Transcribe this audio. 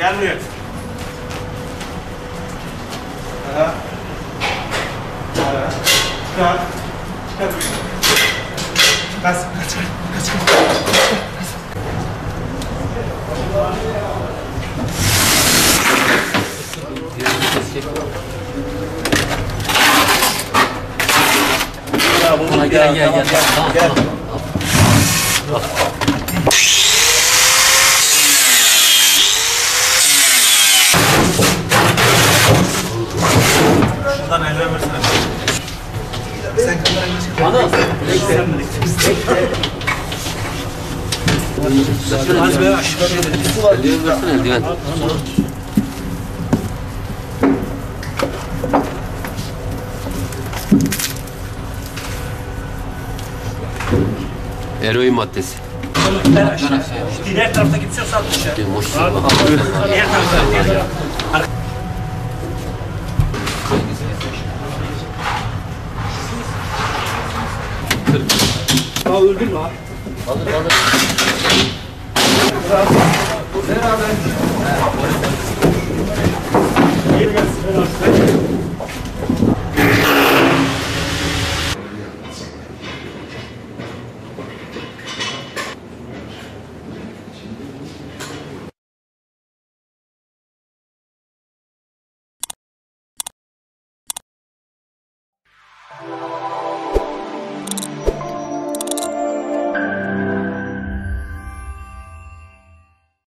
Gel buraya. Aha. Aha. Çıkar. Çıkar. Kaç. Gel. Tamam. Şuradan eldiven versene. Sen kamerayı çıkar. Ana. Az be aşağı. Eldiven versene eldiven. Eroin maddesi. Diğer tarafta kimse yoksa atmış ya. Diğer tarafta. Öldün mü abi? Alır.